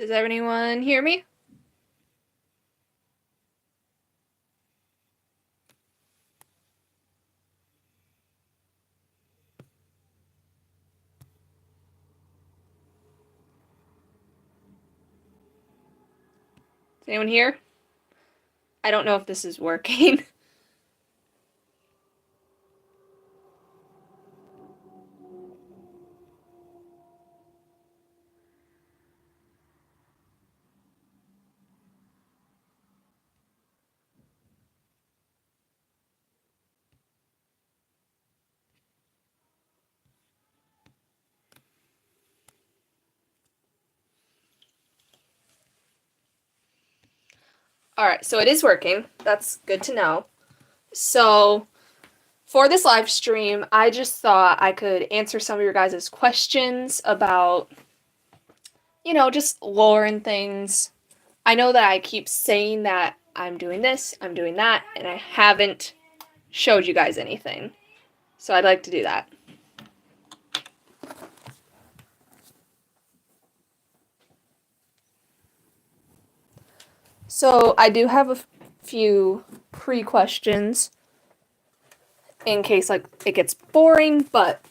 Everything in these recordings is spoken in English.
Does anyone hear me? Is anyone here? I don't know if this is working. All right, so it is working. That's good to know. So, for this live stream, I just thought I could answer some of your guys' questions about, just lore and things. I know that I keep saying that I'm doing this, I'm doing that, and I haven't showed you guys anything. So, I'd like to do that. So, I do have a few pre-questions in case it gets boring, but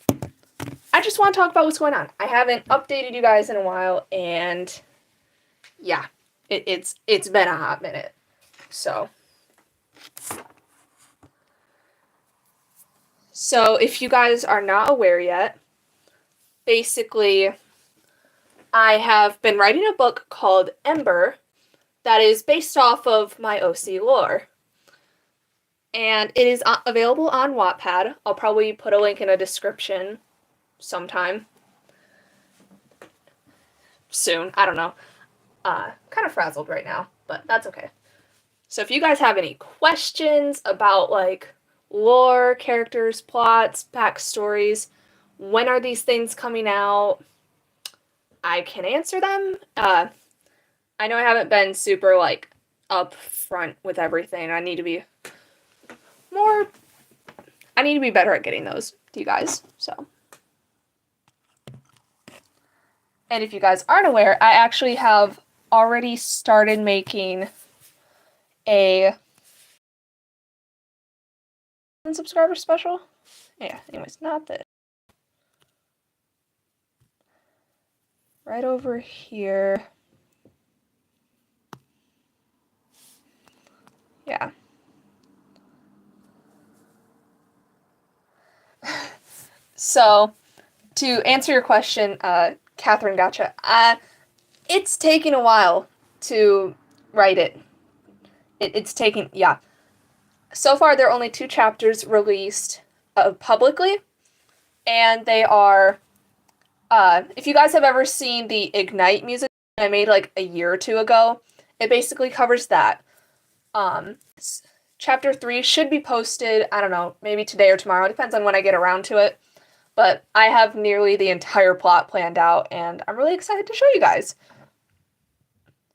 I just want to talk about what's going on. I haven't updated you guys in a while, and yeah, it's been a hot minute. So if you guys are not aware yet, basically I have been writing a book called Ember that is based off of my OC lore. And it is available on Wattpad. I'll probably put a link in a description sometime soon. I don't know. Kind of frazzled right now, but that's okay. So if you guys have any questions about lore, characters, plots, backstories, when are these things coming out, I can answer them. I know I haven't been super up front with everything. I need to be better at getting those to you guys. So, and if you guys aren't aware, I actually have already started making a subscriber special. Yeah, anyways, not this. Right over here. Yeah. So, to answer your question, Catherine Gotcha, it's taking a while to write it. It's taking, yeah. So far, there are only 2 chapters released publicly, and they are, if you guys have ever seen the Ignite music I made a year or 2 ago, it basically covers that. Chapter 3 should be posted, I don't know, maybe today or tomorrow, it depends on when I get around to it. But I have nearly the entire plot planned out, and I'm really excited to show you guys.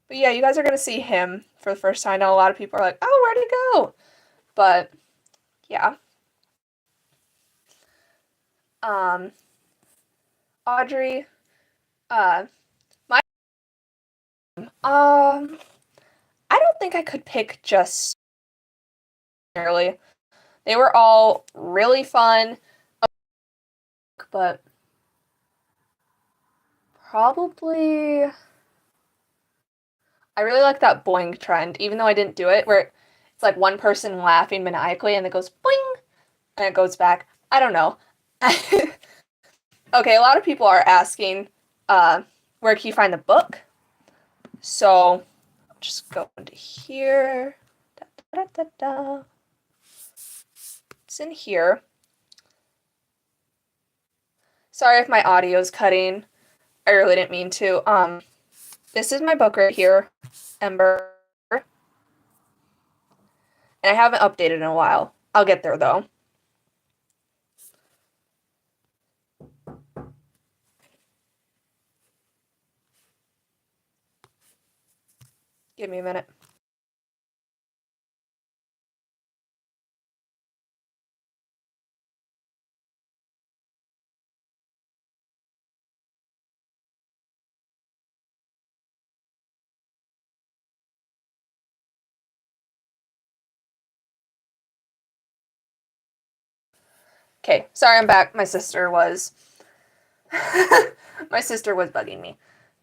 But yeah, you guys are going to see him for the first time. I know a lot of people are like, oh, where'd he go? But, yeah. Audrey, I don't think I could pick just nearly. They were all really fun, but probably I really like that boing trend, even though I didn't do it, where it's like one person laughing maniacally and it goes boing and it goes back. I don't know. Okay, a lot of people are asking where can you find the book? So I'll just go into here. Da, da, da, da. It's in here. Sorry if my audio's cutting. I really didn't mean to. This is my book right here, Ember. And I haven't updated in a while. I'll get there though. Give me a minute. Okay, sorry I'm back. My sister was my sister was bugging me.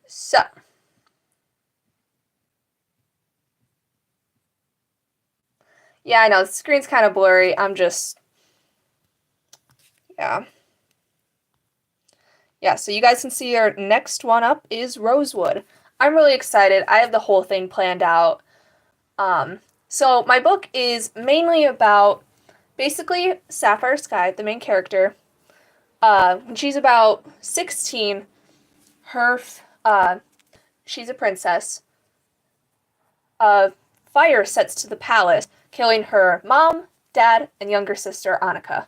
So, yeah, I know the screen's kind of blurry. I'm just yeah. Yeah, so you guys can see our next one up is Rosewood. I'm really excited. I have the whole thing planned out. So my book is mainly about basically Sapphire Sky, the main character. When she's about 16, her she's a princess. Fire sets to the palace, killing her mom, dad, and younger sister Annika.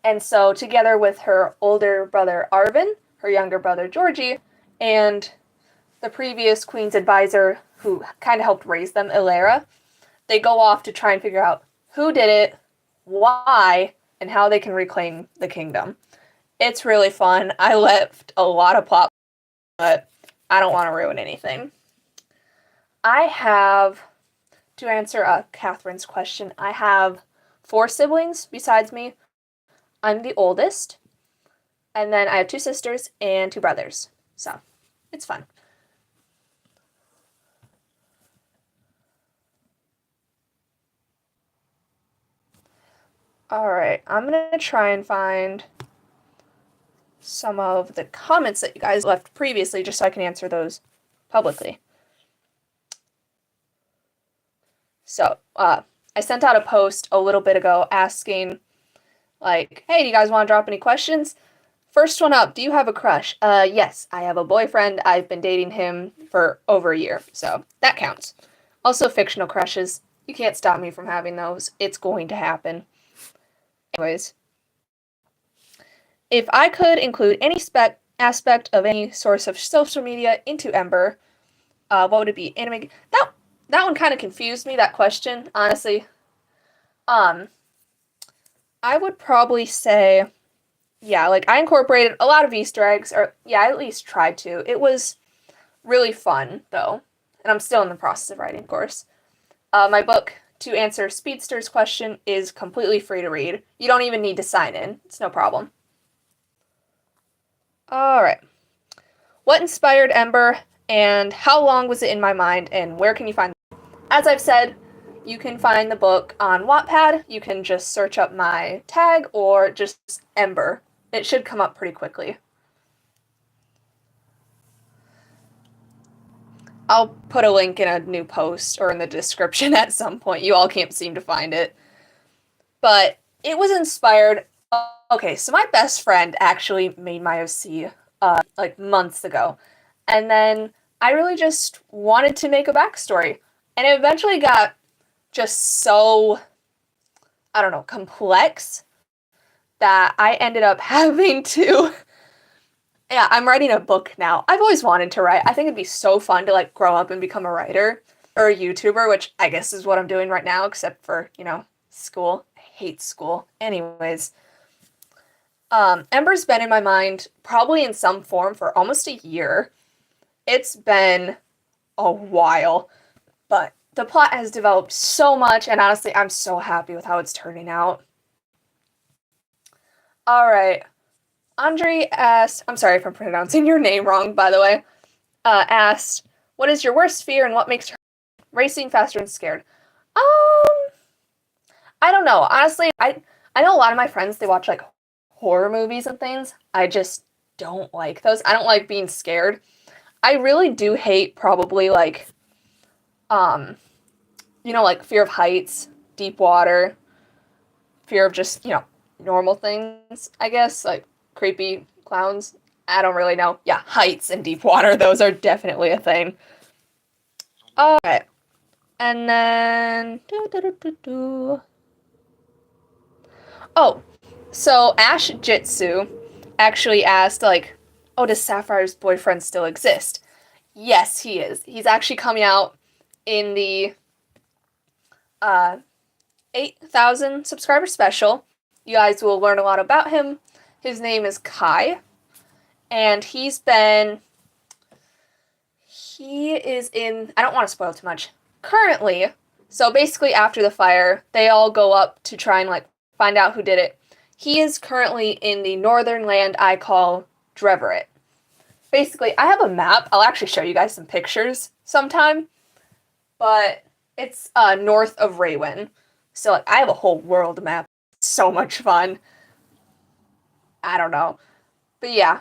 And so, together with her older brother Arvin, her younger brother Georgie, and the previous queen's advisor who kind of helped raise them, Ilera, they go off to try and figure out who did it, why, and how they can reclaim the kingdom. It's really fun. I left a lot of plot, but I don't want to ruin anything. I have, to answer Catherine's question, I have 4 siblings besides me. I'm the oldest, and then I have 2 sisters and 2 brothers, so it's fun. Alright, I'm gonna try and find some of the comments that you guys left previously just so I can answer those publicly. So, I sent out a post a little bit ago asking, like, hey, do you guys want to drop any questions? First one up, do you have a crush? Yes, I have a boyfriend. I've been dating him for over a year, so that counts. Also, fictional crushes. You can't stop me from having those. It's going to happen. Anyways, if I could include any aspect of any source of social media into Ember, what would it be? Anime? That one kind of confused me, that question, honestly. I would probably say, yeah, like, I incorporated a lot of Easter eggs, or, yeah, I at least tried to. It was really fun, though, and I'm still in the process of writing, of course. My book, to answer Speedster's question, is completely free to read. You don't even need to sign in. It's no problem. Alright. What inspired Ember, and how long was it in my mind, and where can you find it? As I've said, you can find the book on Wattpad. You can just search up my tag, or just Ember. It should come up pretty quickly. I'll put a link in a new post or in the description at some point. You all can't seem to find it. But it was inspired. Okay, so my best friend actually made my OC like months ago. And then I really just wanted to make a backstory. And it eventually got just so, I don't know, complex that I ended up having to. Yeah, I'm writing a book now. I've always wanted to write. I think it'd be so fun to, like, grow up and become a writer or a YouTuber, which I guess is what I'm doing right now, except for, you know, school. I hate school. Anyways, Ember's been in my mind probably in some form for almost a year. It's been a while, but the plot has developed so much, and honestly, I'm so happy with how it's turning out. Alright. Andre asked, I'm sorry if I'm pronouncing your name wrong, by the way, asked, what is your worst fear and what makes her racing faster and scared? I don't know. Honestly, I know a lot of my friends, they watch, like, horror movies and things. I just don't like those. I don't like being scared. I really do hate probably, like, you know, like, fear of heights, deep water, fear of just, you know, normal things, I guess, like, creepy clowns. I don't really know. Yeah, heights and deep water, those are definitely a thing. Okay. And then... Oh, so Ash Jitsu actually asked, like, oh, does Sapphire's boyfriend still exist? Yes, he is. He's actually coming out in the 8,000 subscriber special. You guys will learn a lot about him. His name is Kai, and he is in, I don't want to spoil too much, currently, so basically after the fire, they all go up to try and, like, find out who did it. He is currently in the northern land I call Dreverett. Basically, I have a map. I'll actually show you guys some pictures sometime. But it's north of Raywin. So like, I have a whole world map. It's so much fun. I don't know. But yeah.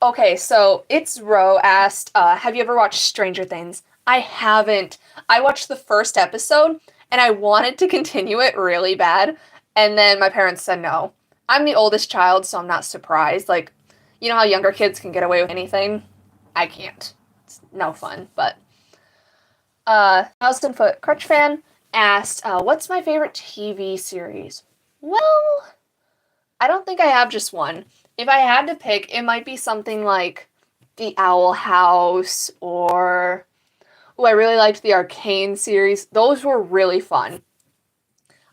Okay, so It's Ro asked, have you ever watched Stranger Things? I haven't. I watched the first episode, and I wanted to continue it really bad, and then my parents said no. I'm the oldest child, so I'm not surprised. Like, you know how younger kids can get away with anything? I can't. It's no fun, but... 1,000-foot crutch fan asked, what's my favorite TV series? Well, I don't think I have just one. If I had to pick, it might be something like The Owl House, or... Oh, I really liked the Arcane series. Those were really fun.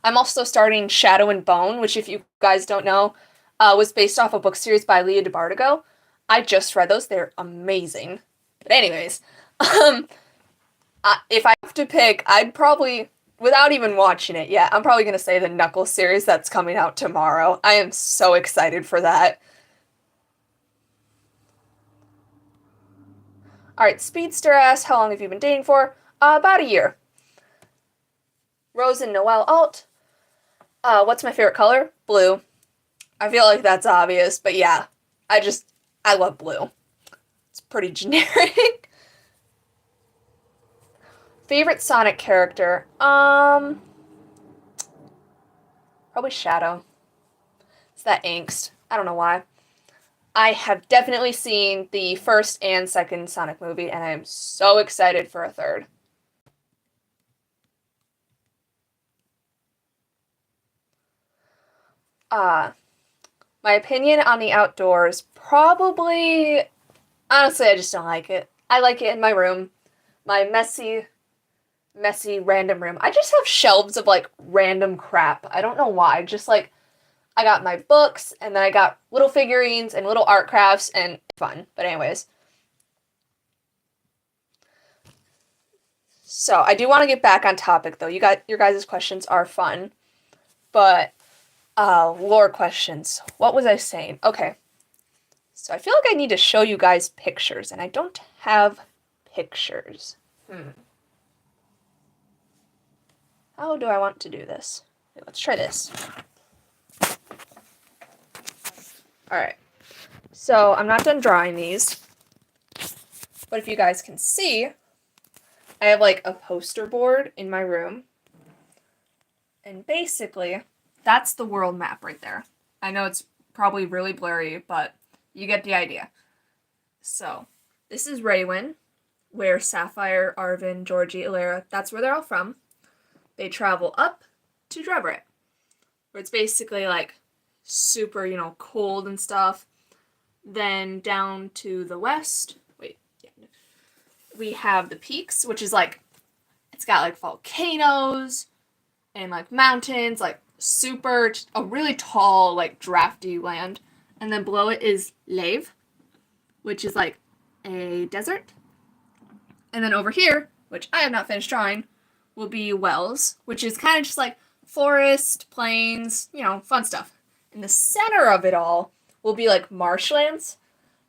I'm also starting Shadow and Bone, which, if you guys don't know, was based off a book series by Leah DeBartigo. I just read those. They're amazing. But anyways, if I have to pick, I'd probably, without even watching it yet, I'm probably going to say the Knuckles series that's coming out tomorrow. I am so excited for that. Alright, Speedster asks, how long have you been dating for? About a year. Rose and Noel Alt. What's my favorite color? Blue. I feel like that's obvious, but yeah. I love blue. It's pretty generic. Favorite Sonic character? Probably Shadow. It's that angst. I don't know why. I have definitely seen the first and second Sonic movie, and I am so excited for a third. My opinion on the outdoors, probably, honestly, I just don't like it. I like it in my room. My messy, random room. I just have shelves of, like, random crap. I don't know why. Just, like, I got my books, and then I got little figurines and little art crafts, and fun. But anyways. So, I do want to get back on topic, though. Your guys' questions are fun. But, lore questions. What was I saying? Okay. So, I feel like I need to show you guys pictures, and I don't have pictures. How do I want to do this? Okay, let's try this. Alright, so I'm not done drawing these, but if you guys can see, I have like a poster board in my room, and basically, that's the world map right there. I know it's probably really blurry, but you get the idea. So, this is Raywin, where Sapphire, Arvin, Georgie, Ilera, that's where they're all from. They travel up to Dreverett, where it's basically like super, cold and stuff. Then down to the west, we have the peaks, which is like, it's got like volcanoes and like mountains, like a really tall, like drafty land. And then below it is Lave, which is like a desert. And then over here, which I have not finished drawing, will be Wells, which is kind of just like forest, plains, fun stuff. In the center of it all will be like marshlands,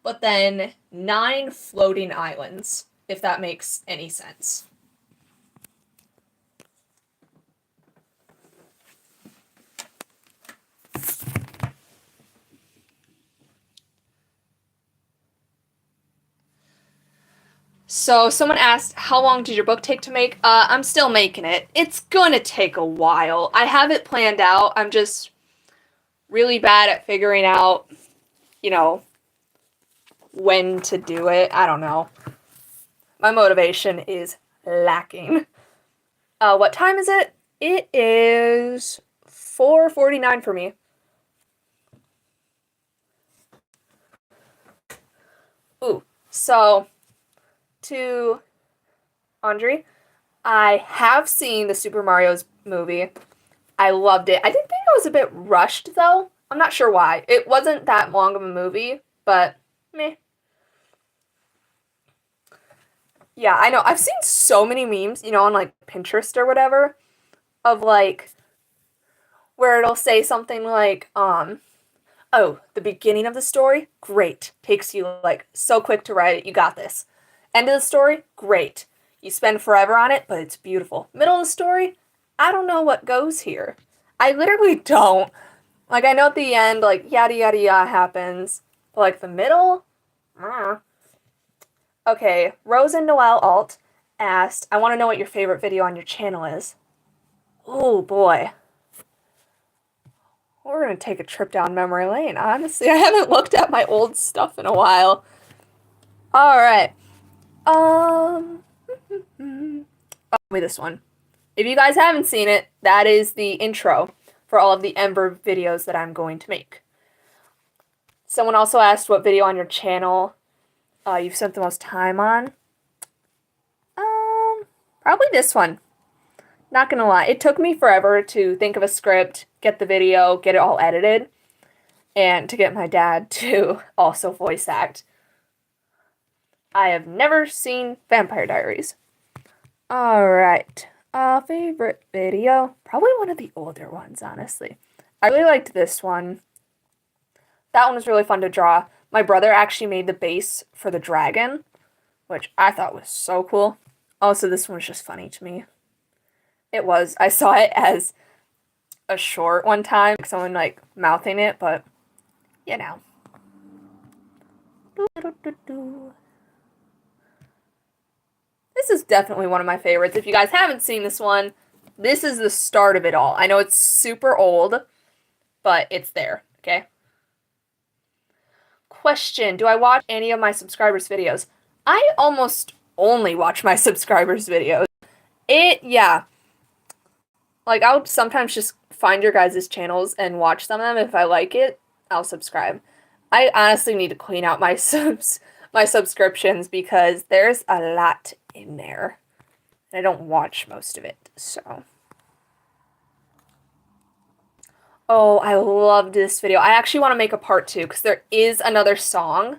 but then 9 floating islands, if that makes any sense. So someone asked, how long did your book take to make? I'm still making it. It's gonna take a while. I have it planned out. I'm just really bad at figuring out, when to do it. I don't know. My motivation is lacking. What time is it? It is 4:49 for me. Ooh, so to Andre, I have seen the Super Mario's movie. I loved it. I did think it was a bit rushed, though. I'm not sure why. It wasn't that long of a movie, but meh. Yeah, I know. I've seen so many memes, you know, on like Pinterest or whatever, of like where it'll say something like, oh, the beginning of the story, great. Takes you like so quick to write it, you got this. End of the story, great. You spend forever on it, but it's beautiful. Middle of the story, I don't know what goes here. I literally don't. Like, I know at the end, like, yada yada yada happens, but like the middle, Okay, Rose and Noel Alt asked, I want to know what your favorite video on your channel is. Oh boy. We're going to take a trip down memory lane. Honestly, I haven't looked at my old stuff in a while. Alright. Probably this one. If you guys haven't seen it, that is the intro for all of the Ember videos that I'm going to make. Someone also asked what video on your channel you've spent the most time on. Probably this one. Not gonna lie, it took me forever to think of a script, get the video, get it all edited, and to get my dad to also voice act. I have never seen Vampire Diaries. Alright, favorite video? Probably one of the older ones, honestly. I really liked this one. That one was really fun to draw. My brother actually made the base for the dragon, which I thought was so cool. Also, this one was just funny to me. It was. I saw it as a short one time, like someone like mouthing it, but you know. This is definitely one of my favorites. If you guys haven't seen this one, this is the start of it all. I know it's super old, but it's there, okay? Question, do I watch any of my subscribers' videos? I almost only watch my subscribers' videos. Yeah. Like, I'll sometimes just find your guys' channels and watch some of them. If I like it, I'll subscribe. I honestly need to clean out my subscriptions because there's a lot in there. And I don't watch most of it, so. Oh, I loved this video. I actually want to make a part 2 because there is another song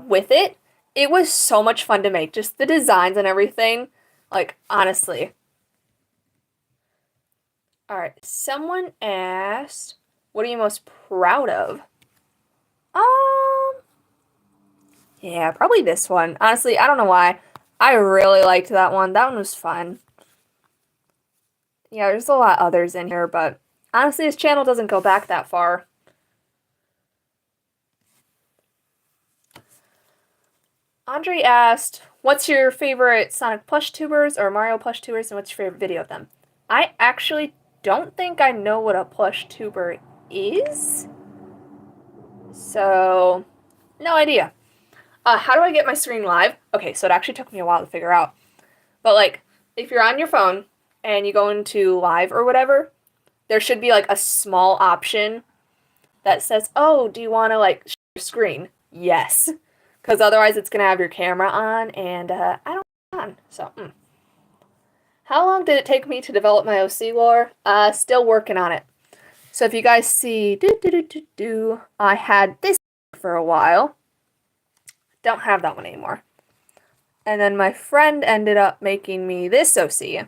with it. It was so much fun to make. Just the designs and everything. Like, honestly. Alright, someone asked, what are you most proud of? Yeah, probably this one. Honestly, I don't know why. I really liked that one. That one was fun. Yeah, there's a lot of others in here, but honestly, this channel doesn't go back that far. Andre asked, what's your favorite Sonic plush tubers or Mario plush tubers, and what's your favorite video of them? I actually don't think I know what a plush tuber is. So, no idea. How do I get my screen live? Okay, so it actually took me a while to figure out. But, like, if you're on your phone and you go into live or whatever, there should be, like, a small option that says, oh, do you want to, like, share your screen? Yes. Because otherwise it's going to have your camera on, and I don't have it on. So, How long did it take me to develop my OC lore? Still working on it. So if you guys see, I had this for a while. Don't have that one anymore. And then my friend ended up making me this OC.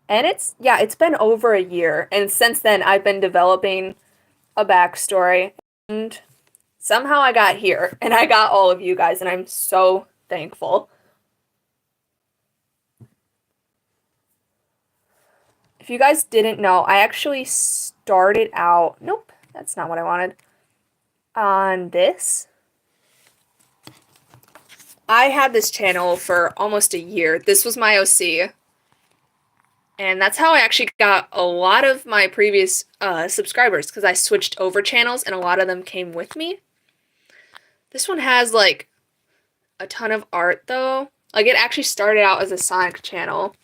And it's been over a year. And since then, I've been developing a backstory. And somehow I got here. And I got all of you guys. And I'm so thankful. If you guys didn't know, I actually started out... Nope, that's not what I wanted. On this. I had this channel for almost a year. This was my OC. And that's how I actually got a lot of my previous subscribers, because I switched over channels and a lot of them came with me. This one has, like, a ton of art, though. Like, it actually started out as a Sonic channel.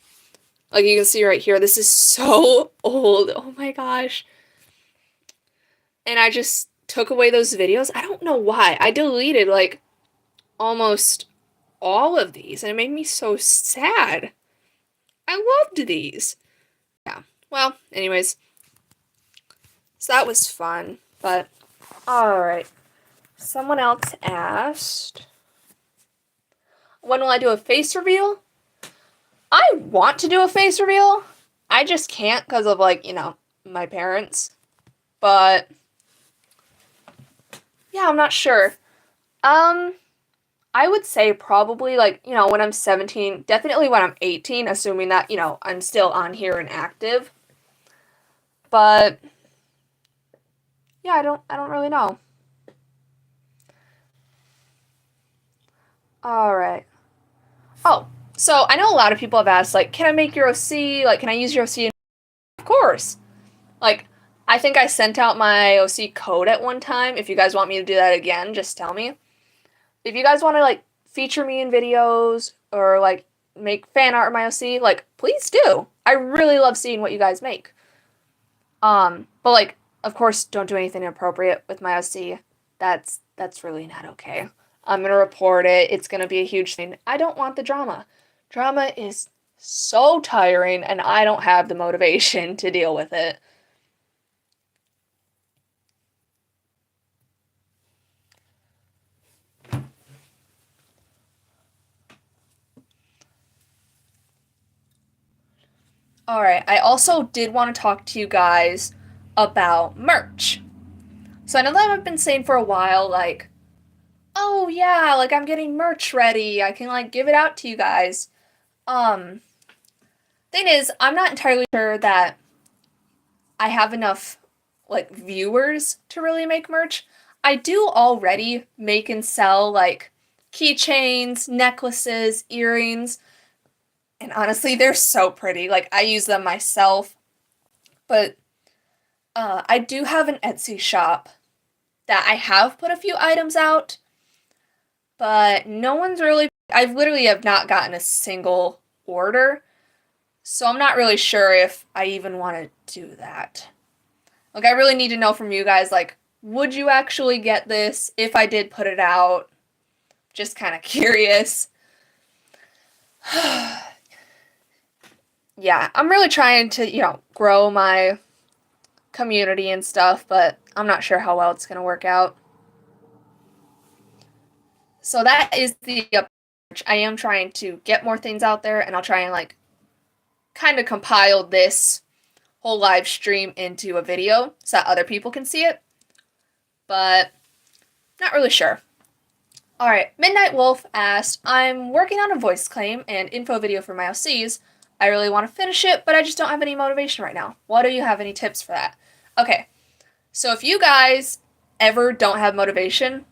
Like, you can see right here, this is so old. Oh my gosh. And I just took away those videos. I don't know why. I deleted, like, almost all of these, and it made me so sad. I loved these. Yeah. Well, anyways. So that was fun. But, alright. Someone else asked, when will I do a face reveal? I want to do a face reveal. I just can't because of, like, you know, my parents. But yeah, I'm not sure. I would say probably, like, you know, when I'm 17, definitely when I'm 18, assuming that, you know, I'm still on here and active. But yeah, I don't really know. All right. Oh, so I know a lot of people have asked, like, can I make your OC? Like, can I use your OC? Of course. Like, I think I sent out my OC code at one time. If you guys want me to do that again, just tell me. If you guys want to, like, feature me in videos or, like, make fan art of my OC, like, please do. I really love seeing what you guys make. But, like, of course, don't do anything inappropriate with my OC. That's really not okay. I'm gonna report it. It's gonna be a huge thing. I don't want the drama. Drama is so tiring, and I don't have the motivation to deal with it. Alright, I also did want to talk to you guys about merch. So I know that I've been saying for a while, like, oh yeah, like, I'm getting merch ready. I can, like, give it out to you guys. Thing is, I'm not entirely sure that I have enough, like, viewers to really make merch. I do already make and sell, like, keychains, necklaces, earrings, and honestly, they're so pretty. Like, I use them myself. But I do have an Etsy shop that I have put a few items out, but no one's really, I literally have not gotten a single order, so I'm not really sure if I even want to do that. Like, I really need to know from you guys, like, would you actually get this if I did put it out? Just kind of curious. Yeah, I'm really trying to, you know, grow my community and stuff, but I'm not sure how well it's going to work out. So that is the approach. I am trying to get more things out there, and I'll try and, like, kind of compile this whole live stream into a video so that other people can see it. But not really sure. Alright, Midnight Wolf asked, I'm working on a voice claim and info video for my OCs. I really want to finish it, but I just don't have any motivation right now. What do you have any tips for that? Okay, so if you guys ever don't have motivation,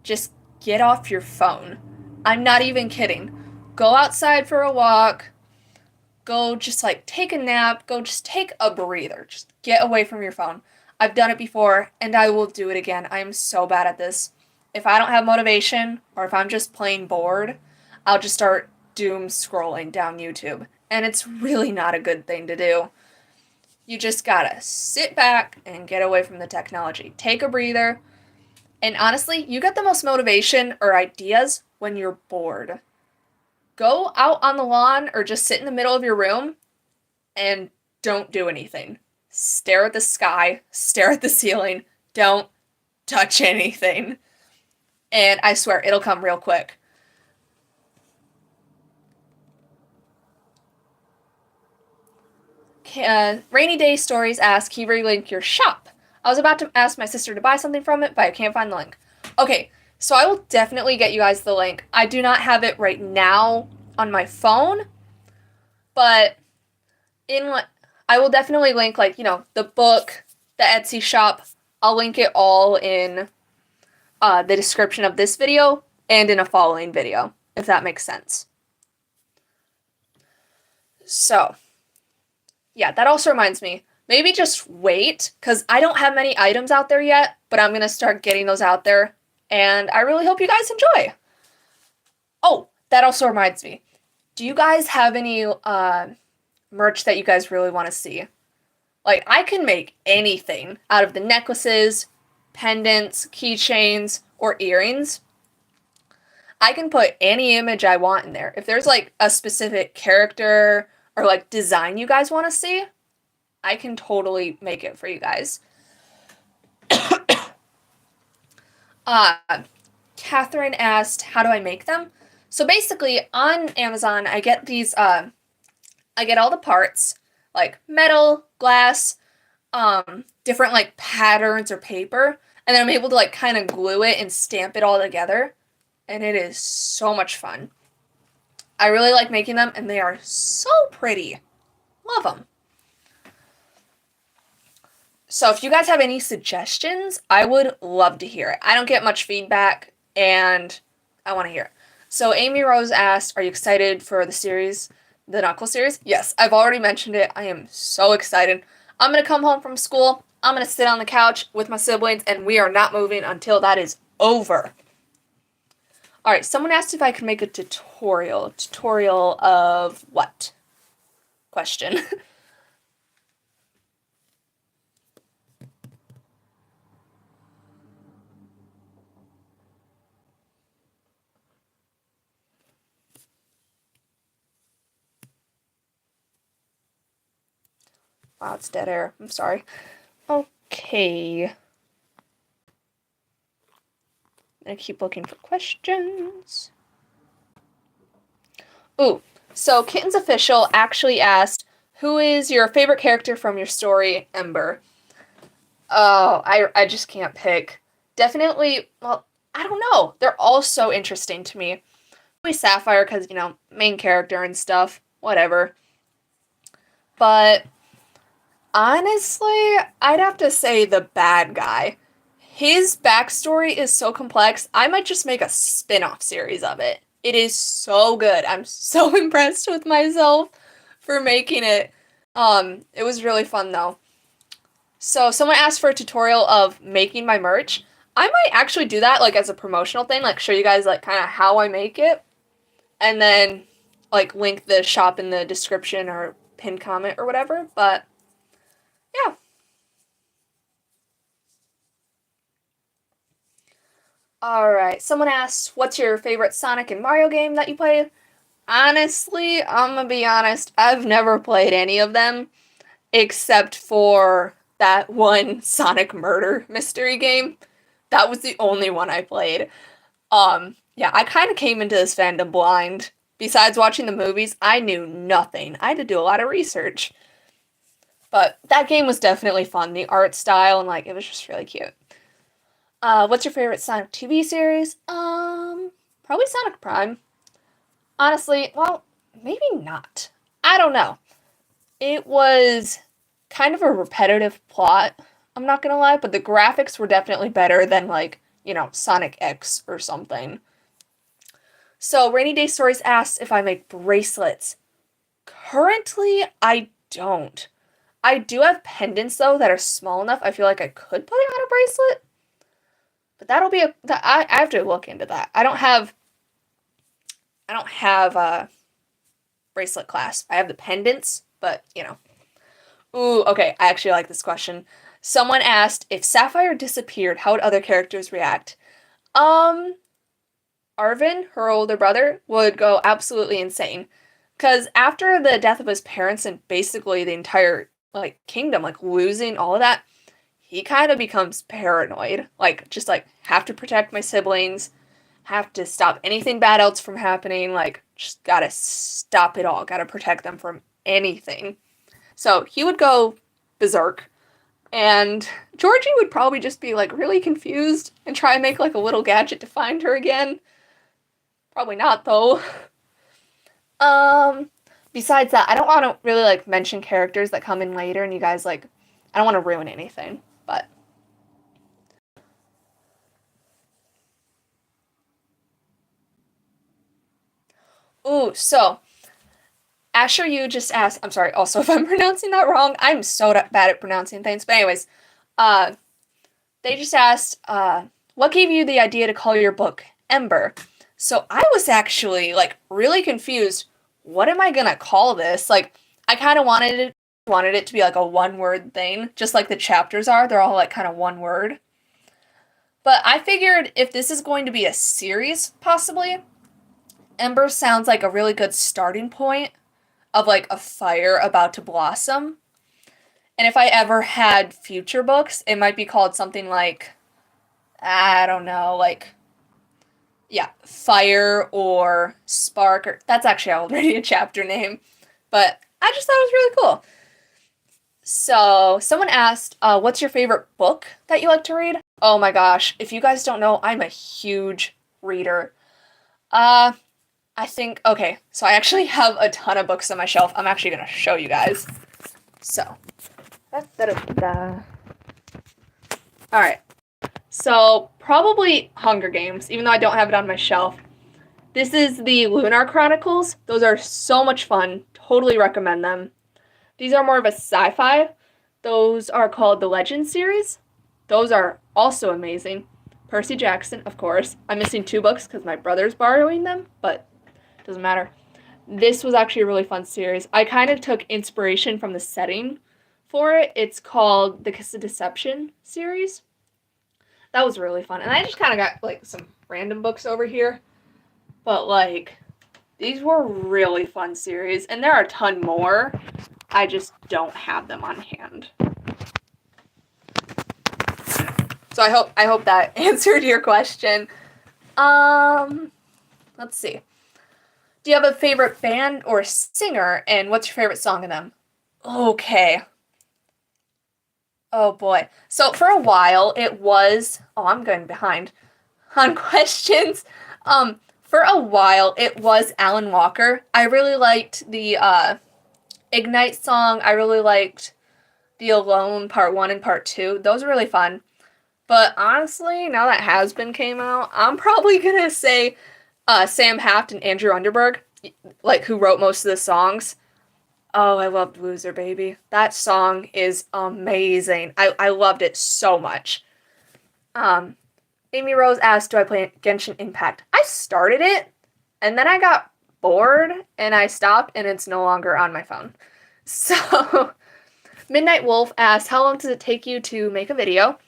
just get off your phone. I'm not even kidding. Go outside for a walk. Go just, like, take a nap. Go just take a breather. Just get away from your phone. I've done it before, and I will do it again. I am so bad at this. If I don't have motivation, or if I'm just plain bored, I'll just start doom scrolling down YouTube. And it's really not a good thing to do. You just gotta sit back and get away from the technology. Take a breather. And honestly, you get the most motivation or ideas when you're bored. Go out on the lawn or just sit in the middle of your room and don't do anything. Stare at the sky, stare at the ceiling, don't touch anything. And I swear, it'll come real quick. Rainy Day Stories asks, can you relink your shop? I was about to ask my sister to buy something from it, but I can't find the link. Okay, so I will definitely get you guys the link. I do not have it right now on my phone, but I will definitely link, like, you know, the book, the Etsy shop. I'll link it all in the description of this video and in a following video, if that makes sense. So, yeah, that also reminds me, maybe just wait, because I don't have many items out there yet, but I'm going to start getting those out there, and I really hope you guys enjoy. Oh, that also reminds me, do you guys have any merch that you guys really want to see? Like, I can make anything out of the necklaces, pendants, keychains, or earrings. I can put any image I want in there. If there's, like, a specific character or, like, design you guys want to see, I can totally make it for you guys. Catherine asked, how do I make them? So basically, on Amazon, I get these, I get all the parts, like metal, glass, different like patterns or paper, and then I'm able to like kind of glue it and stamp it all together, and it is so much fun. I really like making them, and they are so pretty. Love them. So if you guys have any suggestions, I would love to hear it. I don't get much feedback, and I want to hear it. So Amy Rose asked, are you excited for the series, the Knuckles series? Yes, I've already mentioned it. I am so excited. I'm going to come home from school. I'm going to sit on the couch with my siblings, and we are not moving until that is over. All right, someone asked if I could make a tutorial. Tutorial of what? Question. Wow, it's dead air. I'm sorry. Okay. I'm gonna keep looking for questions. Ooh, so Kittens Official actually asked, who is your favorite character from your story, Ember? Oh, I just can't pick. Definitely, well, I don't know. They're all so interesting to me. Probably Sapphire, because, main character and stuff. Whatever. But honestly, I'd have to say the bad guy. His backstory is so complex, I might just make a spin-off series of it. It is so good. I'm so impressed with myself for making it. It was really fun though. So someone asked for a tutorial of making my merch. I might actually do that like as a promotional thing, like show you guys like kind of how I make it, and then like link the shop in the description or pinned comment or whatever. But yeah. Alright, someone asked, what's your favorite Sonic and Mario game that you played? Honestly, I'm gonna be honest, I've never played any of them except for that one Sonic Murder mystery game. That was the only one I played. Yeah, I kind of came into this fandom blind. Besides watching the movies, I knew nothing. I had to do a lot of research. But that game was definitely fun. The art style and like it was just really cute. What's your favorite Sonic TV series? Probably Sonic Prime. Honestly, well, maybe not. I don't know. It was kind of a repetitive plot, I'm not gonna lie, but the graphics were definitely better than like, Sonic X or something. So, Rainy Day Stories asks if I make bracelets. Currently, I don't. I do have pendants though that are small enough. I feel like I could put it on a bracelet. But that'll be I have to look into that. I don't have a bracelet clasp. I have the pendants, but Ooh, okay, I actually like this question. Someone asked if Sapphire disappeared, how would other characters react? Um, Arvin, her older brother, would go absolutely insane. Cause after the death of his parents and basically the entire like kingdom, like losing all of that, he kind of becomes paranoid. Like just like have to protect my siblings, have to stop anything bad else from happening, like just gotta stop it all, gotta protect them from anything. So he would go berserk, and Georgie would probably just be like really confused and try and make like a little gadget to find her again. Probably not though. Um, Besides that, I don't want to really like mention characters that come in later, and you guys like, I don't want to ruin anything, but. Ooh, so Asher, you just asked. I'm sorry. Also, if I'm pronouncing that wrong, I'm so bad at pronouncing things. But anyways, uh, they just asked, what gave you the idea to call your book Ember? So I was actually like really confused. What am I gonna call this? Like, I kind of wanted it to be like a one word thing, just like the chapters are. They're all like kind of one word. But I figured if this is going to be a series, possibly, Ember sounds like a really good starting point of like a fire about to blossom. And if I ever had future books, it might be called something like, I don't know, like yeah, Fire or Spark, or that's actually already a chapter name, but I just thought it was really cool. So, someone asked, what's your favorite book that you like to read? Oh my gosh, if you guys don't know, I'm a huge reader. Uh, I think, okay, so I actually have a ton of books on my shelf. I'm actually going to show you guys. So, da-da-da-da. All right. So, probably Hunger Games, even though I don't have it on my shelf. This is the Lunar Chronicles. Those are so much fun. Totally recommend them. These are more of a sci-fi. Those are called the Legend series. Those are also amazing. Percy Jackson, of course. I'm missing 2 books because my brother's borrowing them, but it doesn't matter. This was actually a really fun series. I kind of took inspiration from the setting for it. It's called the Kiss of Deception series. That was really fun. And I just kind of got, like, some random books over here. But, like, these were really fun series. And there are a ton more. I just don't have them on hand. So I hope that answered your question. Let's see. Do you have a favorite band or singer, and what's your favorite song of them? Okay. Oh boy. So for a while it was, I'm going behind on questions. For a while it was Alan Walker. I really liked the Ignite song. I really liked the Alone Part 1 and Part 2. Those are really fun. But honestly, now that Has Been came out, I'm probably gonna say Sam Haft and Andrew Underberg, like who wrote most of the songs. Oh, I loved Loser Baby. That song is amazing. I loved it so much. Um, Amy Rose asked, do I play Genshin Impact? I started it, and then I got bored, and I stopped, and it's no longer on my phone. So, Midnight Wolf asked, how long does it take you to make a video?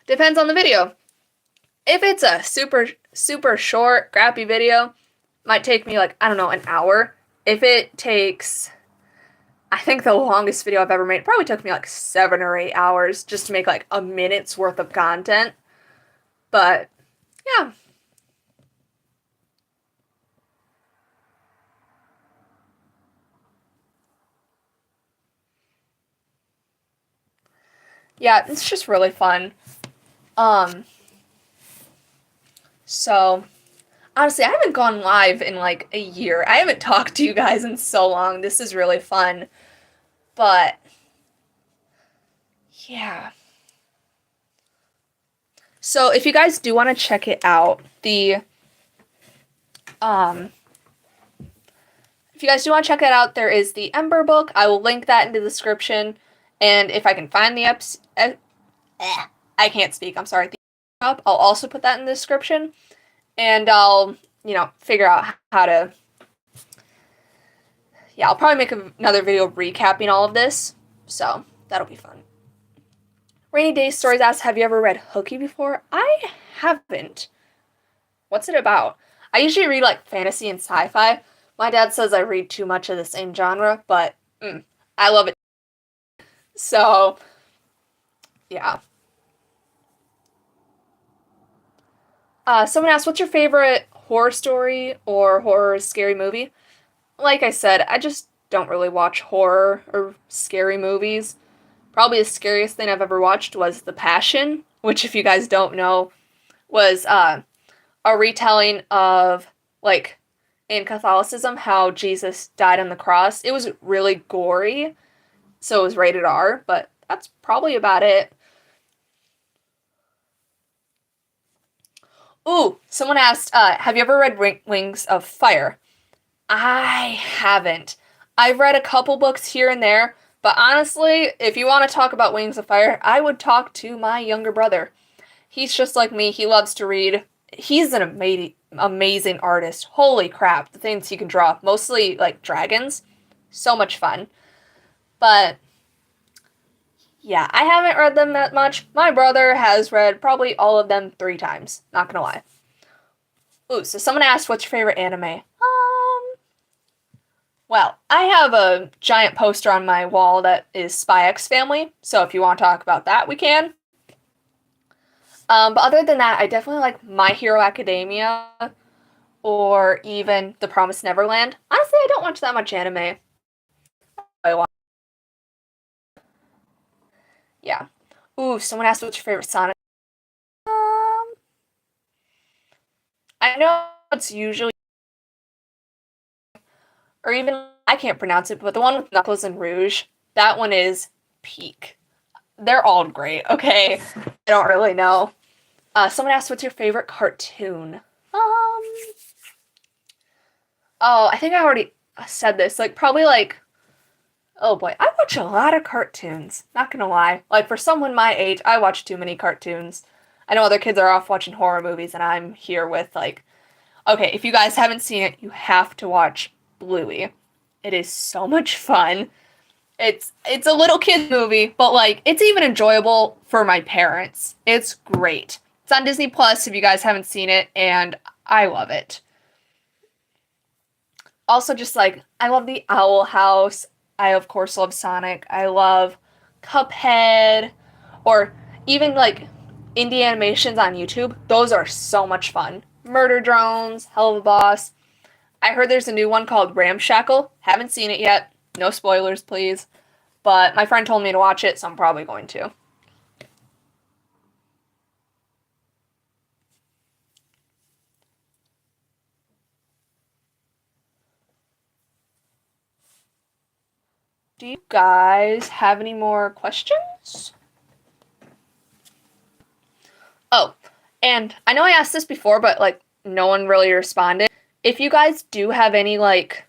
Depends on the video. If it's a super short, crappy video, might take me like, I don't know, an hour. If it takes, I think the longest video I've ever made probably took me like 7 or 8 hours just to make like a minute's worth of content. But yeah. Yeah, it's just really fun. So honestly, I haven't gone live in like a year. I haven't talked to you guys in so long. This is really fun. But yeah. So if you guys do want to check it out, if you guys do want to check it out, there is the Ember book. I will link that in the description. And if I can find the I can't speak. I'm sorry. I'll also put that in the description. And I'll, figure out how to. Yeah, I'll probably make another video recapping all of this. So that'll be fun. Rainy Day Stories asks, have you ever read Hooky before? I haven't. What's it about? I usually read like fantasy and sci-fi. My dad says I read too much of the same genre, but I love it. So, yeah. Someone asked, what's your favorite horror story or horror scary movie? Like I said, I just don't really watch horror or scary movies. Probably the scariest thing I've ever watched was The Passion, which, if you guys don't know, was a retelling of, like, in Catholicism, how Jesus died on the cross. It was really gory, so it was rated R, but that's probably about it. Ooh, someone asked, have you ever read Wings of Fire? I haven't. I've read a couple books here and there, but honestly, if you want to talk about Wings of Fire, I would talk to my younger brother. He's just like me. He loves to read. He's an amazing artist. Holy crap, the things he can draw. Mostly, like, dragons. So much fun. But, yeah, I haven't read them that much. My brother has read probably all of them 3 times. Not gonna lie. Ooh, so someone asked, what's your favorite anime? Well, I have a giant poster on my wall that is Spy X Family, so if you want to talk about that, we can. But other than that, I definitely like My Hero Academia. or even The Promised Neverland. Honestly, I don't watch that much anime. Yeah. Ooh, someone asked what's your favorite Sonic. I know it's usually, or even, I can't pronounce it, but the one with Knuckles and Rouge, that one is peak. They're all great, okay? I don't really know. Someone asked what's your favorite cartoon. Oh, I think I already said this. Like, probably like, oh boy, I watch a lot of cartoons. Not gonna lie. Like, for someone my age, I watch too many cartoons. I know other kids are off watching horror movies, and I'm here with, like, okay, if you guys haven't seen it, you have to watch Bluey. It is so much fun. It's a little kid movie, but like it's even enjoyable for my parents. It's great. It's on Disney Plus if you guys haven't seen it, and I love it. Also, just like I love the Owl House. I of course love Sonic. I love Cuphead, or even like indie animations on YouTube. Those are so much fun. Murder Drones, Hell of a Boss. I heard there's a new one called Ramshackle. Haven't seen it yet. No spoilers, please. But my friend told me to watch it, so I'm probably going to. Do you guys have any more questions? Oh, and I know I asked this before, but like no one really responded. If you guys do have any like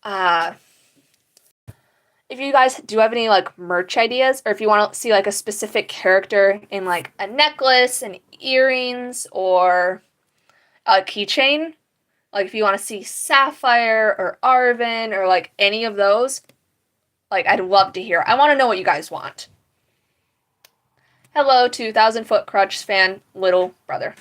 uh if you guys do have any like merch ideas, or if you want to see like a specific character in like a necklace and earrings or a keychain, like if you want to see Sapphire or Arvin or like any of those, like I'd love to hear. I want to know what you guys want. Hello, 2,000 Foot Crutch fan, little brother.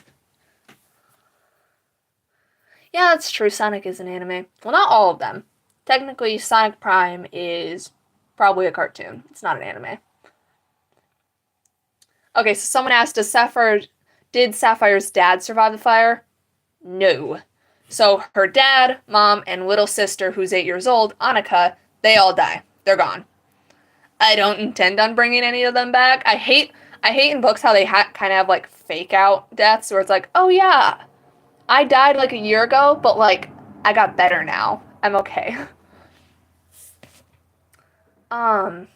Yeah, that's true. Sonic is an anime. Well, not all of them. Technically, Sonic Prime is probably a cartoon. It's not an anime. Okay, so someone asked, did Sapphire's dad survive the fire? No. So her dad, mom, and little sister, who's 8 years old, Annika, they all die. They're gone. I don't intend on bringing any of them back. I hate in books how they kind of have like fake out deaths where it's like, oh yeah, I died like a year ago, but like I got better now. I'm okay. Someone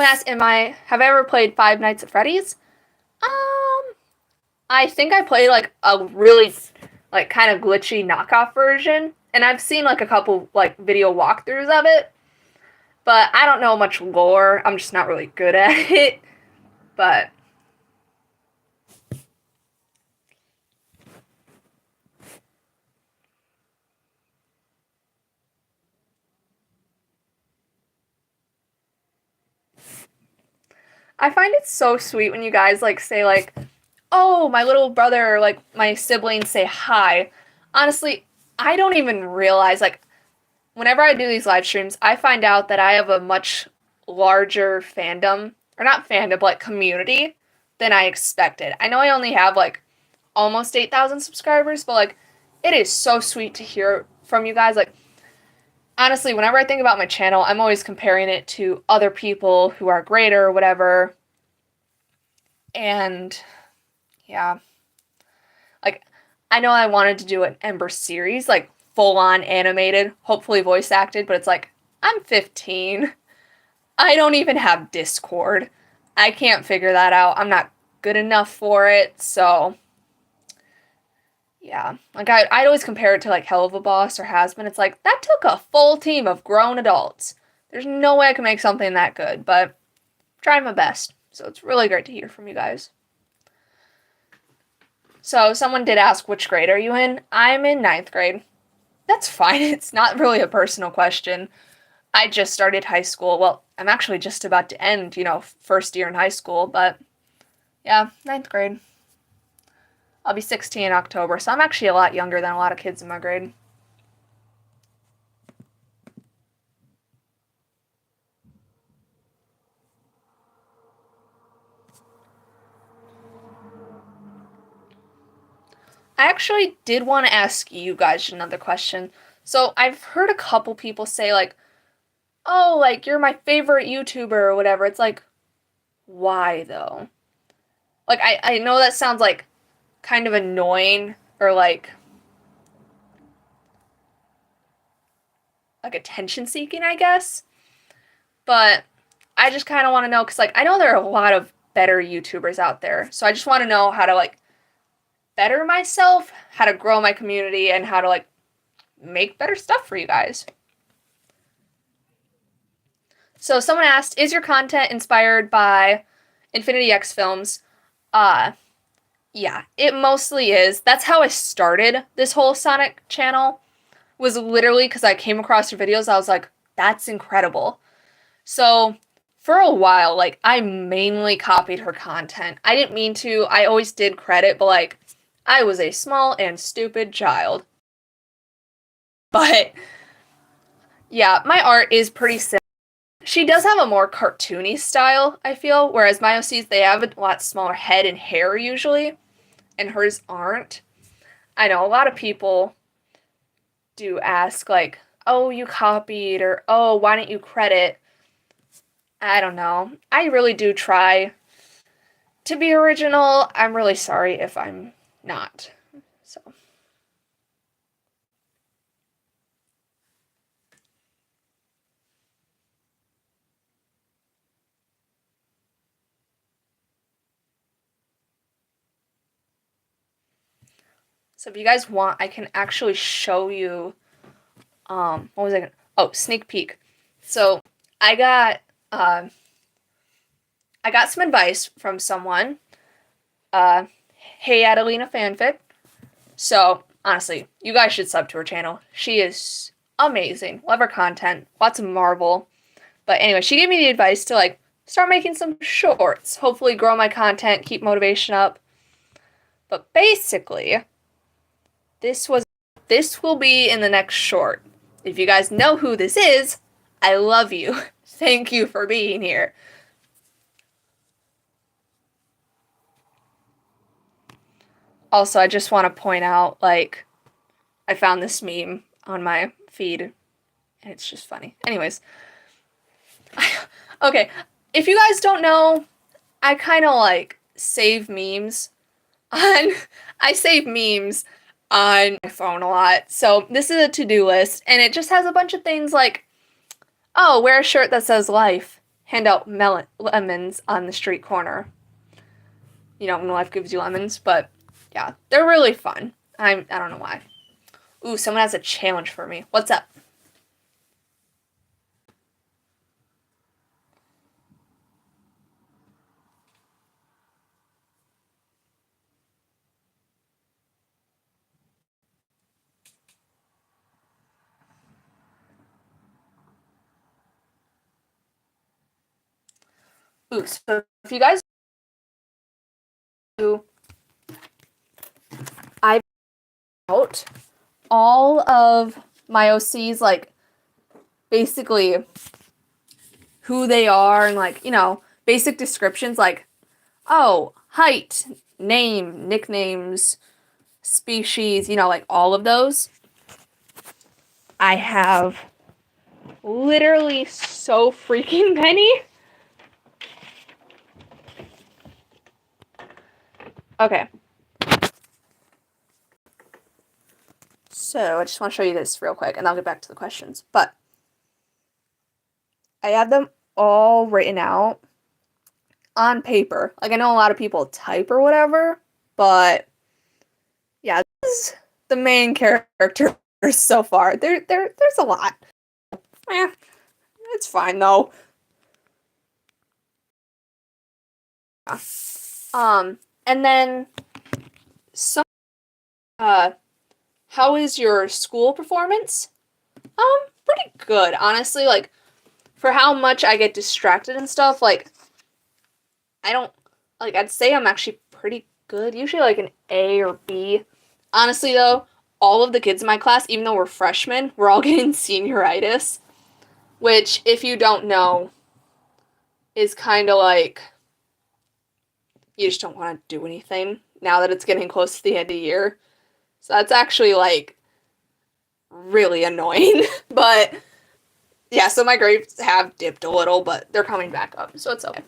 asked, have I ever played Five Nights at Freddy's? I think I played like a really like kind of glitchy knockoff version, and I've seen like a couple like video walkthroughs of it, but I don't know much lore. I'm just not really good at it. But I find it so sweet when you guys like say like, "Oh, my little brother," or like my siblings say hi. Honestly, I don't even realize like whenever I do these live streams, I find out that I have a much larger fandom, or not fandom, but like community than I expected. I know I only have like almost 8,000 subscribers, but like it is so sweet to hear from you guys. Like honestly, whenever I think about my channel, I'm always comparing it to other people who are greater or whatever. And yeah, like I know I wanted to do an Ember series, like full on animated, hopefully voice acted, but it's like I'm 15. I don't even have Discord. I can't figure that out. I'm not good enough for it, so yeah. Like I'd always compare it to like Hell of a Boss or Has Been. It's like that took a full team of grown adults. There's no way I can make something that good, but I'm trying my best. So it's really great to hear from you guys. So someone did ask which grade are you in? I'm in ninth grade. That's fine. It's not really a personal question. I just started high school. Well, I'm actually just about to end, first year in high school, but yeah, ninth grade. I'll be 16 in October, so I'm actually a lot younger than a lot of kids in my grade. I actually did want to ask you guys another question. So I've heard a couple people say like, "Oh, like you're my favorite YouTuber or whatever." It's like, why though? Like I know that sounds like kind of annoying or like attention seeking, I guess. But I just kind of want to know because like I know there are a lot of better YouTubers out there. So I just want to know how to like better myself, how to grow my community, and how to like make better stuff for you guys. So someone asked, is your content inspired by Infinity X films? Yeah, it mostly is. That's how I started this whole Sonic channel, was literally because I came across her videos. I was like, that's incredible. So for a while, like, I mainly copied her content. I didn't mean to. I always did credit, but like, I was a small and stupid child. But yeah, my art is pretty simple. She does have a more cartoony style, I feel, whereas my OCs, they have a lot smaller head and hair usually, and hers aren't. I know a lot of people do ask, like, oh, you copied, or oh, why didn't you credit? I don't know. I really do try to be original. I'm really sorry if I'm not. So if you guys want, I can actually show you, what was I gonna, oh, sneak peek. So I got some advice from someone, hey Adelina Fanfic. So honestly, you guys should sub to her channel. She is amazing. Love her content. Lots of Marvel. But anyway, she gave me the advice to like start making some shorts. Hopefully grow my content, keep motivation up. But basically, this will be in the next short. If you guys know who this is, I love you. Thank you for being here. Also, I just want to point out, like, I found this meme on my feed, and it's just funny. Anyways. Okay, if you guys don't know, I kind of, like, save memes on... I save memes on my phone a lot. So this is a to-do list, and it just has a bunch of things like, oh, wear a shirt that says life. Hand out lemons on the street corner. You know, when life gives you lemons, but yeah, they're really fun. I don't know why. Ooh, someone has a challenge for me. What's up? Ooh, so if you guys do, I out all of my OCs, like, basically who they are and, like, you know, basic descriptions, like, oh, height, name, nicknames, species, you know, like, all of those. I have literally so freaking many. Okay. So I just want to show you this real quick, and I'll get back to the questions. But I have them all written out on paper. Like, I know a lot of people type or whatever, but yeah, this is the main characters so far. There's a lot. It's fine though. And then so how is your school performance? Pretty good, honestly. Like, for how much I get distracted and stuff, like, I don't, like, I'd say I'm actually pretty good. Usually, like, an A or B. Honestly, though, all of the kids in my class, even though we're freshmen, we're all getting senioritis, which, if you don't know, is kind of like, you just don't want to do anything now that it's getting close to the end of the year. So that's actually, like, really annoying. But, yeah, so my grades have dipped a little, but they're coming back up, so it's okay.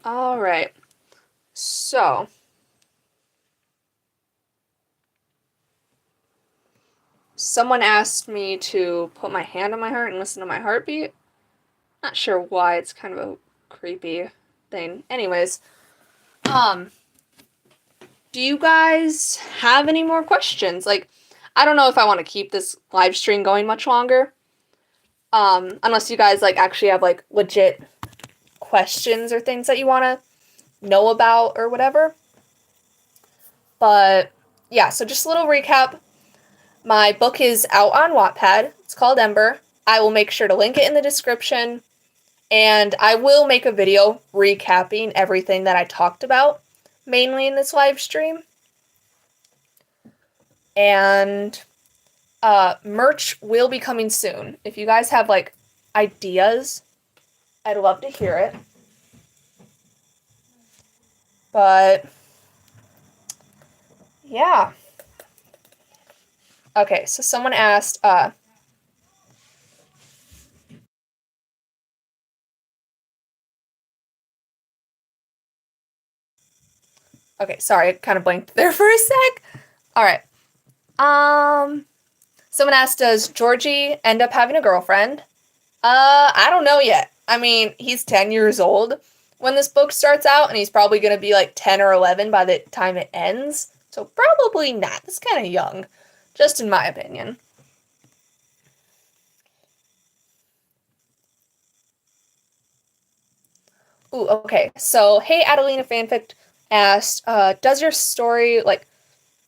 All right. So, someone asked me to put my hand on my heart and listen to my heartbeat. Not sure why, it's kind of a creepy thing. Anyways, do you guys have any more questions? Like, I don't know if I want to keep this live stream going much longer. Unless you guys, like, actually have, like, legit questions or things that you want to know about or whatever. But, yeah, so just a little recap. My book is out on Wattpad. It's called Ember. I will make sure to link it in the description. And I will make a video recapping everything that I talked about, mainly in this live stream. And merch will be coming soon. If you guys have, like, ideas, I'd love to hear it. But, yeah. Okay, so someone asked, okay, sorry, I kind of blanked there for a sec. Alright. Someone asked, does Georgie end up having a girlfriend? I don't know yet. I mean, he's 10 years old when this book starts out, and he's probably going to be like 10 or 11 by the time it ends. So probably not. That's kind of young, just in my opinion. Ooh, okay. So, hey, Adelina Fanfic asked, does your story, like,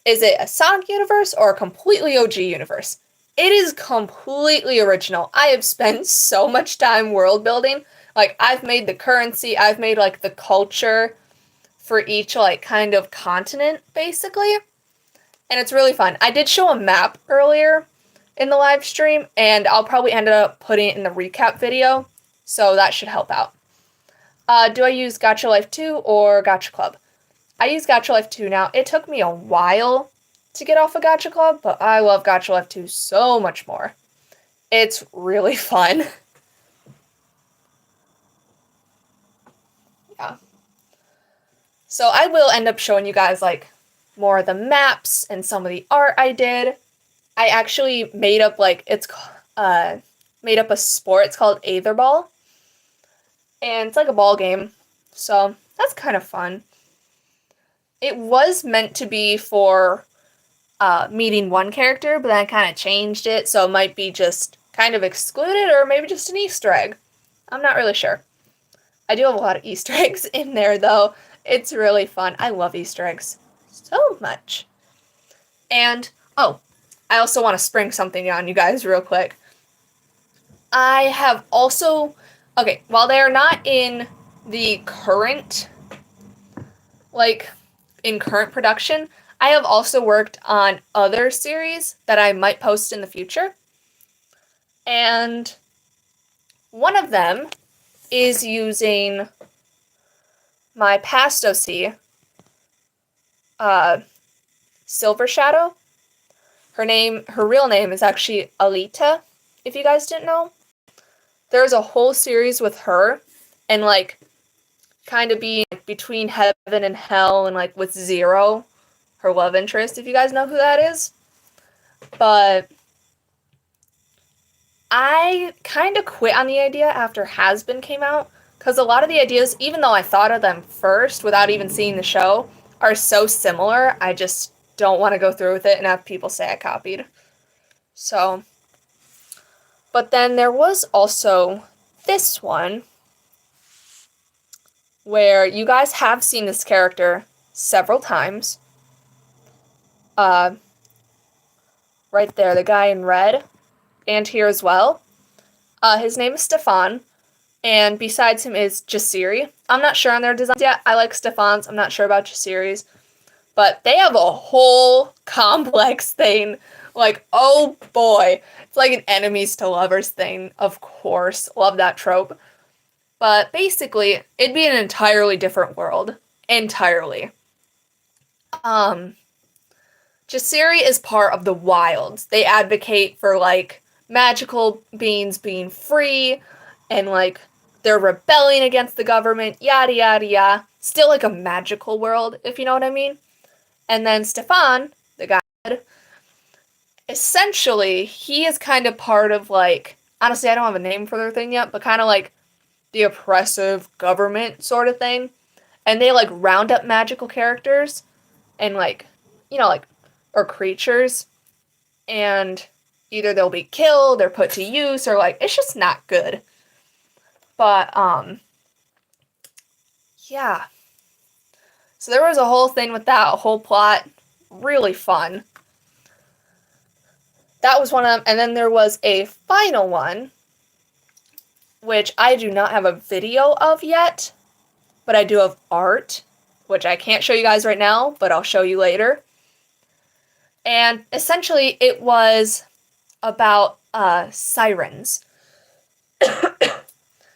is it a Sonic universe or a completely OG universe? It is completely original. I have spent so much time world building. Like, I've made the currency, I've made, like, the culture for each, like, kind of continent, basically. And it's really fun. I did show a map earlier in the live stream, and I'll probably end up putting it in the recap video, so that should help out. Do I use Gacha Life 2 or Gacha Club? I use Gacha Life 2 now. It took me a while to get off of Gacha Club, but I love Gacha Life 2 so much more. It's really fun. Yeah. So I will end up showing you guys, like, more of the maps and some of the art I did. I actually made up, like, made up a sport. It's called Aetherball. And it's like a ball game. So that's kind of fun. It was meant to be for meeting one character, but then I kind of changed it, so it might be just kind of excluded, or maybe just an Easter egg. I'm not really sure. I do have a lot of Easter eggs in there, though. It's really fun. I love Easter eggs so much. And, oh, I also want to spring something on you guys real quick. I have also, okay, while they are not in the current, like, in current production, I have also worked on other series that I might post in the future. And one of them is using my past OC, Silver Shadow. Her real name is actually Alita, if you guys didn't know. There's a whole series with her, and, like, kind of being between heaven and hell, and, like, with Zero, her love interest, if you guys know who that is. But I kind of quit on the idea after Has Been came out, because a lot of the ideas, even though I thought of them first without even seeing the show, are so similar, I just don't want to go through with it and have people say I copied. So, but then there was also this one, where you guys have seen this character several times. Right there, the guy in red, and here as well. His name is Stefan. And besides him is Jasiri. I'm not sure on their designs yet. I like Stefan's. I'm not sure about Jasiri's. But they have a whole complex thing. Like, oh boy. It's like an enemies to lovers thing, of course. Love that trope. But basically, it'd be an entirely different world. Entirely. Jasiri is part of the wilds. They advocate for, like, magical beings being free, and, like, they're rebelling against the government, yada yada yada. Still, like, a magical world, if you know what I mean. And then Stefan, the guy, essentially, he is kind of part of, like, honestly, I don't have a name for their thing yet, but kind of like the oppressive government sort of thing. And they, like, round up magical characters and, like, you know, like, or creatures, and either they'll be killed or put to use, or, like, it's just not good. But, yeah. So there was a whole thing with that, a whole plot. Really fun. That was one of them. And then there was a final one, which I do not have a video of yet, but I do have art, which I can't show you guys right now, but I'll show you later. And essentially it was about sirens.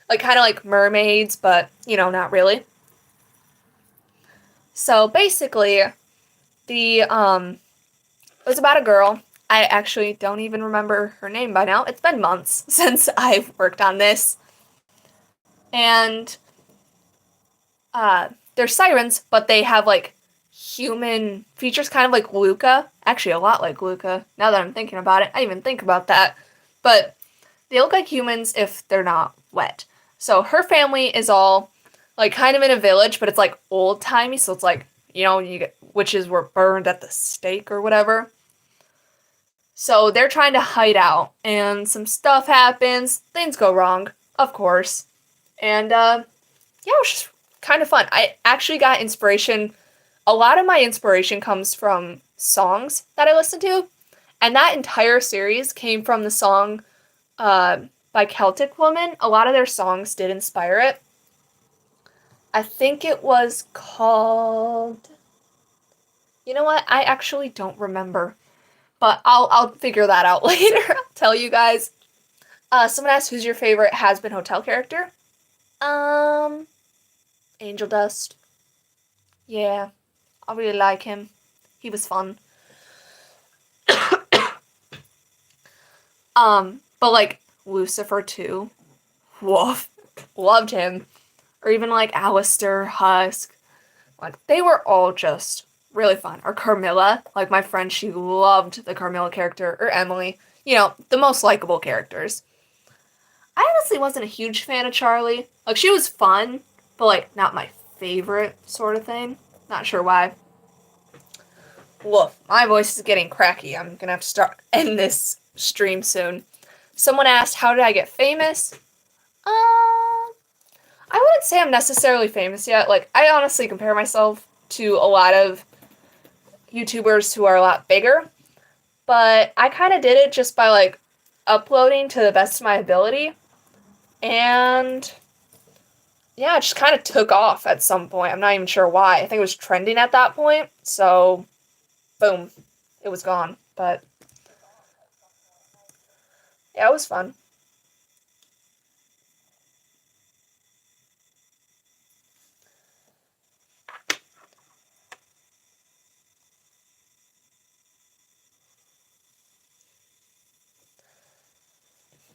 Like, kind of like mermaids, but, you know, not really. So basically, it was about a girl. I actually don't even remember her name by now. It's been months since I've worked on this. And they're sirens, but they have, like, human features, kind of like Luca. Actually, a lot like Luca, now that I'm thinking about it. I didn't even think about that. But they look like humans if they're not wet. So her family is all, like, kind of in a village, but it's, like, old-timey, so it's, like, you know, witches were burned at the stake or whatever. So they're trying to hide out, and some stuff happens. Things go wrong, of course. And, yeah, it was just kind of fun. I actually got inspiration. A lot of my inspiration comes from songs that I listen to, and that entire series came from the song by Celtic Woman. A lot of their songs did inspire it. I think it was called... You know what? I actually don't remember. But I'll figure that out later. I'll tell you guys. Someone asked, who's your favorite Has-Been Hotel character? Angel Dust. Yeah, I really like him. He was fun. But, like, Lucifer too. Woof. Loved him. Or even, like, Alistair, Husk. Like, they were all just really fun. Or Carmilla. Like, my friend, she loved the Carmilla character. Or Emily. You know, the most likable characters. I honestly wasn't a huge fan of Charlie. Like, she was fun, but, like, not my favorite sort of thing. Not sure why. Woof. My voice is getting cracky. I'm gonna have to end this stream soon. Someone asked, how did I get famous? I wouldn't say I'm necessarily famous yet. Like, I honestly compare myself to a lot of YouTubers who are a lot bigger. But I kind of did it just by, like, uploading to the best of my ability. And yeah, it just kind of took off at some point. I'm not even sure why. I think it was trending at that point. So, boom. It was gone. But yeah, it was fun.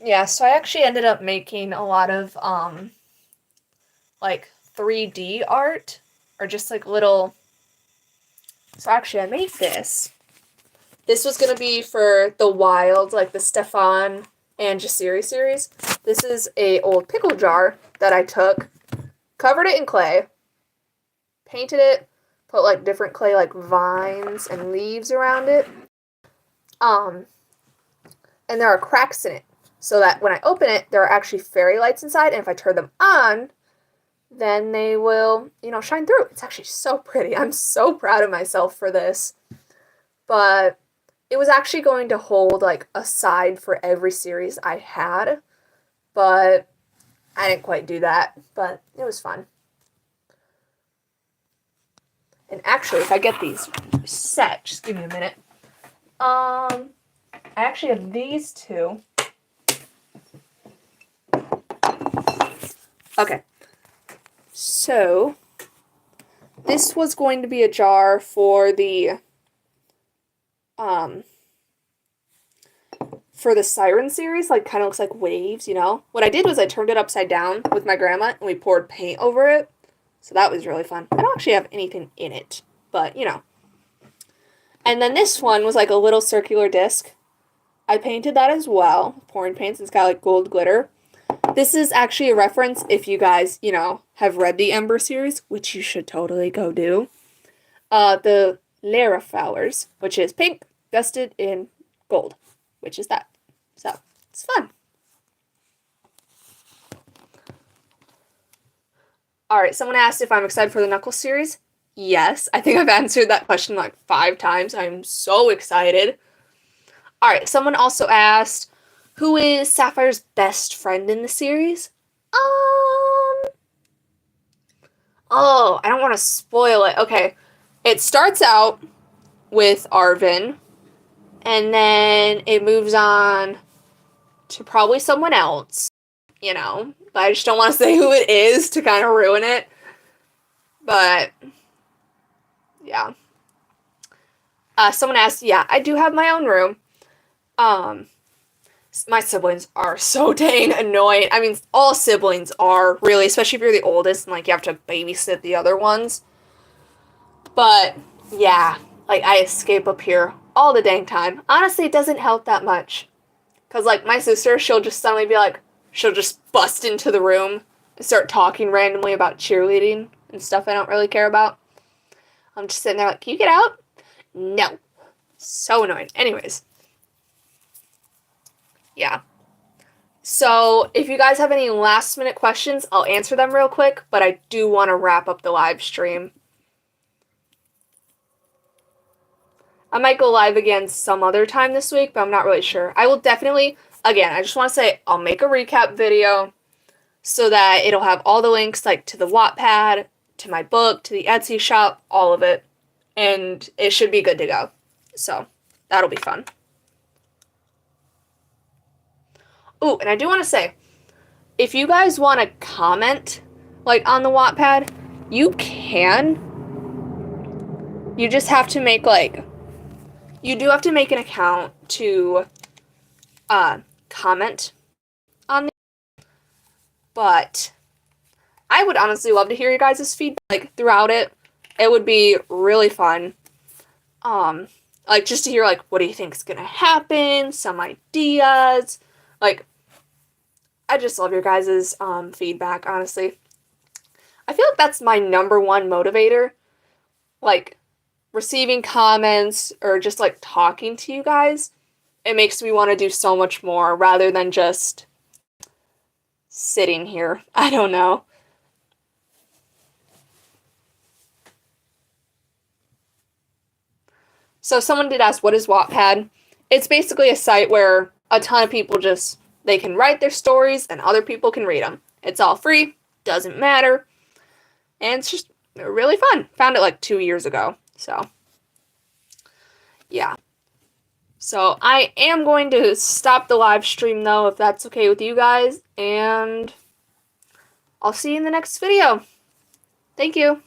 Yeah, so I actually ended up making a lot of, like, 3D art, or just, like, little... So actually, I made this. This was gonna be for the Wild, like, the Stefan and Jasiri series. This is a old pickle jar that I took, covered it in clay, painted it, put, like, different clay, like, vines and leaves around it. And there are cracks in it, so that when I open it, there are actually fairy lights inside, and if I turn them on, then they will, you know, shine through. It's actually so pretty. I'm so proud of myself for this. But it was actually going to hold, like, a side for every series I had. But I didn't quite do that, but it was fun. And actually, if I get these set, just give me a minute. I actually have these two. Okay. So, this was going to be a jar for the Siren series, like kind of looks like waves, you know? What I did was I turned it upside down with my grandma and we poured paint over it. So that was really fun. I don't actually have anything in it, but you know. And then this one was like a little circular disc. I painted that as well, pouring paints. It's got like gold glitter. This is actually a reference if you guys, you know, have read the Ember series, which you should totally go do. The Lara flowers, which is pink, dusted in gold, which is that. So, it's fun. Alright, someone asked if I'm excited for the Knuckles series. Yes, I think I've answered that question like 5 times. I'm so excited. Alright, someone also asked, who is Sapphire's best friend in the series? Oh, I don't want to spoil it. Okay, it starts out with Arvin, and then it moves on to probably someone else, you know. But I just don't want to say who it is to kind of ruin it. But, yeah. Someone asked, yeah, I do have my own room. My siblings are so dang annoying. I mean, all siblings are, really, especially if you're the oldest and, like, you have to babysit the other ones. But, yeah, like, I escape up here all the dang time. Honestly, it doesn't help that much. Because, like, my sister, she'll just suddenly be like, she'll just bust into the room and start talking randomly about cheerleading and stuff I don't really care about. I'm just sitting there like, can you get out? No. So annoying. Anyways. Yeah. So, if you guys have any last minute questions, I'll answer them real quick, but I do want to wrap up the live stream. I might go live again some other time this week, but I'm not really sure. I will definitely, again, I just want to say, I'll make a recap video so that it'll have all the links, like, to the Wattpad, to my book, to the Etsy shop, all of it. And it should be good to go. So, that'll be fun. Ooh, and I do want to say, if you guys want to comment, like, on the Wattpad, you can. You just have to make, like, you do have to make an account to, comment on the, but I would honestly love to hear you guys' feedback, like, throughout it. It would be really fun. Like, just to hear, like, what do you think is gonna happen, some ideas, like, I just love your guys' feedback, honestly. I feel like that's my number one motivator, like, receiving comments or just, like, talking to you guys. It makes me want to do so much more rather than just sitting here. I don't know. So someone did ask, what is Wattpad? It's basically a site where a ton of people just, they can write their stories and other people can read them. It's all free, doesn't matter, and it's just really fun. Found it like 2 years ago, so yeah. So I am going to stop the live stream though, if that's okay with you guys, and I'll see you in the next video. Thank you.